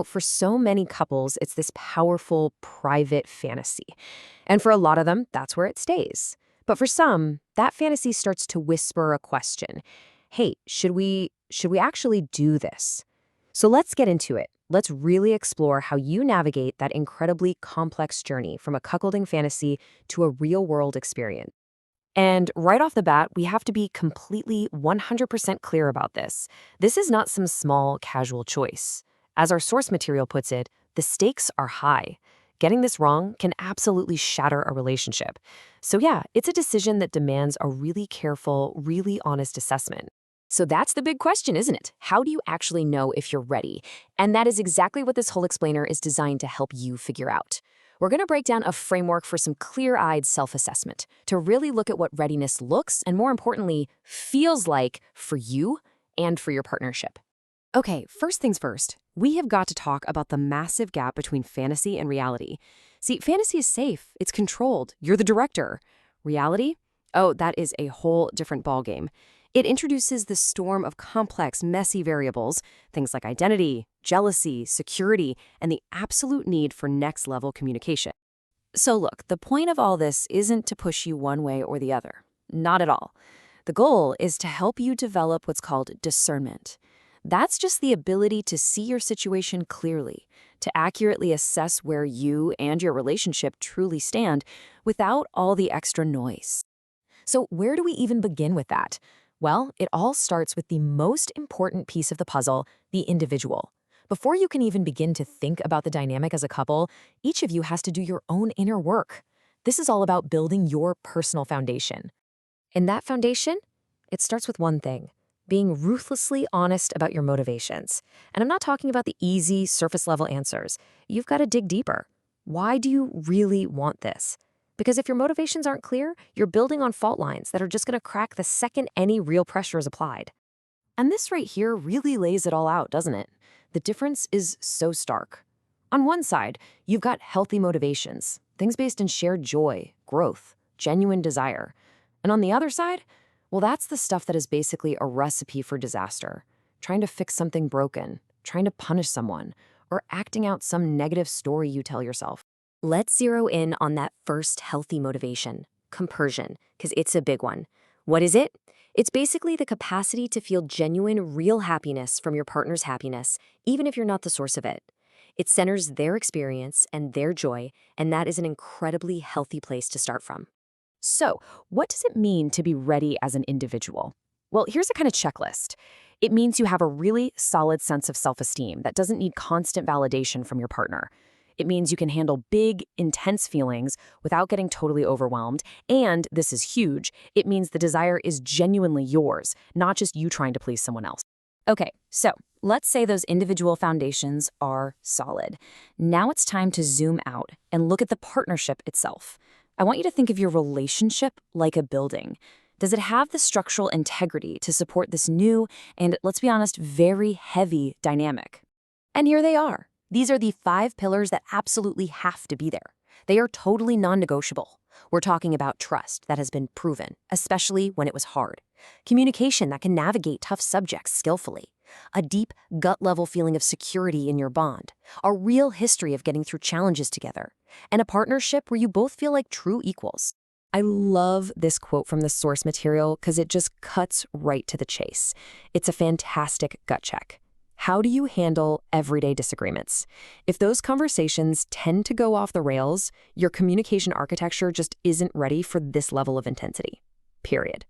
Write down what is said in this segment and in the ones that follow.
For so many couples, it's this powerful, private fantasy. And for a lot of them, that's where it stays. But for some, that fantasy starts to whisper a question. Hey, should we actually do this? So let's get into it. Let's really explore how you navigate that incredibly complex journey from a cuckolding fantasy to a real-world experience. And right off the bat, we have to be completely 100% clear about this. This is not some small, casual choice. As our source material puts it, the stakes are high. Getting this wrong can absolutely shatter a relationship. So yeah, it's a decision that demands a really careful, really honest assessment. So that's the big question, isn't it? How do you actually know if you're ready? And that is exactly what this whole explainer is designed to help you figure out. We're going to break down a framework for some clear-eyed self-assessment to really look at what readiness looks and, more importantly, feels like for you and for your partnership. Okay, first things first, we have got to talk about the massive gap between fantasy and reality. See, fantasy is safe, it's controlled, you're the director. Reality? Oh, that is a whole different ballgame. It introduces the storm of complex, messy variables, things like identity, jealousy, security, and the absolute need for next-level communication. So look, the point of all this isn't to push you one way or the other. Not at all. The goal is to help you develop what's called discernment. That's just the ability to see your situation clearly, to accurately assess where you and your relationship truly stand without all the extra noise. So where do we even begin with that? Well, it all starts with the most important piece of the puzzle, the individual. Before you can even begin to think about the dynamic as a couple, each of you has to do your own inner work. This is all about building your personal foundation. And that foundation, it starts with one thing: being ruthlessly honest about your motivations. And I'm not talking about the easy, surface-level answers. You've got to dig deeper. Why do you really want this? Because if your motivations aren't clear, you're building on fault lines that are just going to crack the second any real pressure is applied. And this right here really lays it all out, doesn't it? The difference is so stark. On one side, you've got healthy motivations, things based in shared joy, growth, genuine desire. And on the other side, well, that's the stuff that is basically a recipe for disaster. Trying to fix something broken, trying to punish someone, or acting out some negative story you tell yourself. Let's zero in on that first healthy motivation, compersion, because it's a big one. What is it? It's basically the capacity to feel genuine, real happiness from your partner's happiness, even if you're not the source of it. It centers their experience and their joy, and that is an incredibly healthy place to start from. So, what does it mean to be ready as an individual? Well, here's a kind of checklist. It means you have a really solid sense of self-esteem that doesn't need constant validation from your partner. It means you can handle big, intense feelings without getting totally overwhelmed. And this is huge. It means the desire is genuinely yours, not just you trying to please someone else. Okay, so let's say those individual foundations are solid. Now it's time to zoom out and look at the partnership itself. I want you to think of your relationship like a building. Does it have the structural integrity to support this new and, let's be honest, very heavy dynamic? And here they are. These are the 5 pillars that absolutely have to be there. They are totally non-negotiable. We're talking about trust that has been proven, especially when it was hard. Communication that can navigate tough subjects skillfully. A deep, gut-level feeling of security in your bond. A real history of getting through challenges together. And a partnership where you both feel like true equals. I love this quote from the source material because it just cuts right to the chase. It's a fantastic gut check. How do you handle everyday disagreements? If those conversations tend to go off the rails, your communication architecture just isn't ready for this level of intensity. Period.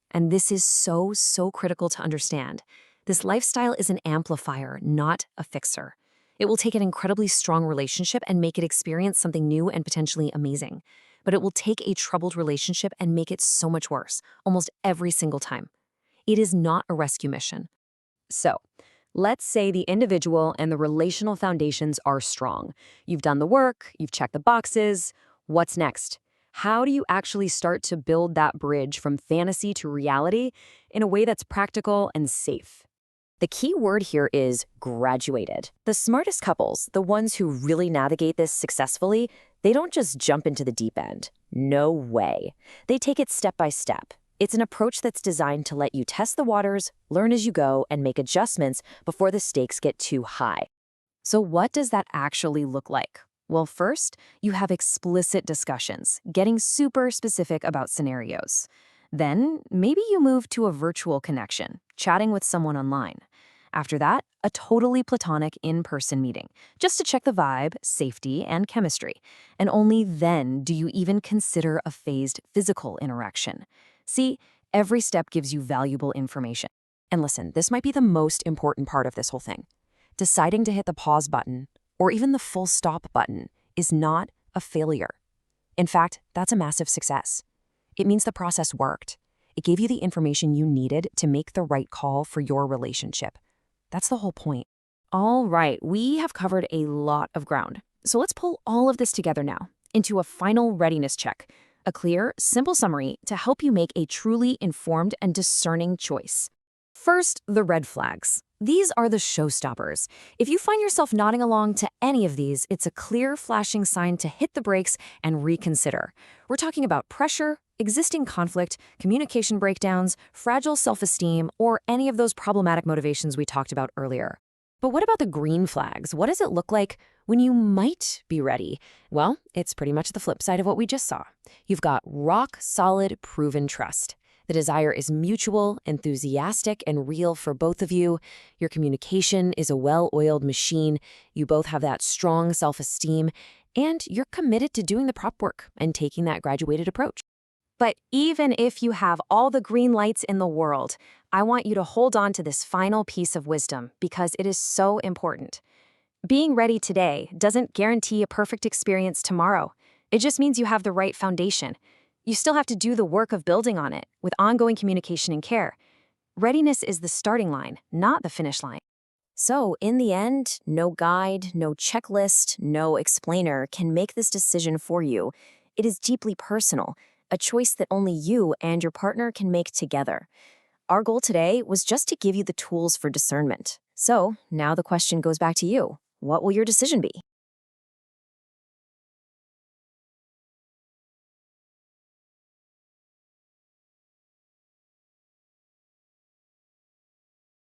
And this is so critical to understand. This lifestyle is an amplifier, not a fixer. It will take an incredibly strong relationship and make it experience something new and potentially amazing. But it will take a troubled relationship and make it so much worse, almost every single time. It is not a rescue mission. So, let's say the individual and the relational foundations are strong. You've done the work, you've checked the boxes. What's next? How do you actually start to build that bridge from fantasy to reality in a way that's practical and safe? The key word here is graduated. The smartest couples, the ones who really navigate this successfully, they don't just jump into the deep end. No way. They take it step by step. It's an approach that's designed to let you test the waters, learn as you go, and make adjustments before the stakes get too high. So what does that actually look like? Well, first, you have explicit discussions, getting super specific about scenarios. Then, maybe you move to a virtual connection, chatting with someone online. After that, a totally platonic in-person meeting, just to check the vibe, safety, and chemistry. And only then do you even consider a phased physical interaction. See, every step gives you valuable information. And listen, this might be the most important part of this whole thing. Deciding to hit the pause button, or even the full stop button, is not a failure. In fact, that's a massive success. It means the process worked. It gave you the information you needed to make the right call for your relationship. That's the whole point. All right, we have covered a lot of ground. So let's pull all of this together now into a final readiness check, a clear, simple summary to help you make a truly informed and discerning choice. First, the red flags. These are the showstoppers. If you find yourself nodding along to any of these, it's a clear flashing sign to hit the brakes and reconsider. We're talking about pressure, existing conflict, communication breakdowns, fragile self-esteem, or any of those problematic motivations we talked about earlier. But what about the green flags? What does it look like when you might be ready? Well, it's pretty much the flip side of what we just saw. You've got rock-solid, proven trust. The desire is mutual, enthusiastic, and real for both of you. Your communication is a well-oiled machine. You both have that strong self-esteem, and you're committed to doing the prep work and taking that graduated approach. But even if you have all the green lights in the world, I want you to hold on to this final piece of wisdom because it is so important. Being ready today doesn't guarantee a perfect experience tomorrow. It just means you have the right foundation. You still have to do the work of building on it with ongoing communication and care. Readiness is the starting line, not the finish line. So, in the end, no guide, no checklist, no explainer can make this decision for you. It is deeply personal, a choice that only you and your partner can make together. Our goal today was just to give you the tools for discernment. So, now the question goes back to you. What will your decision be?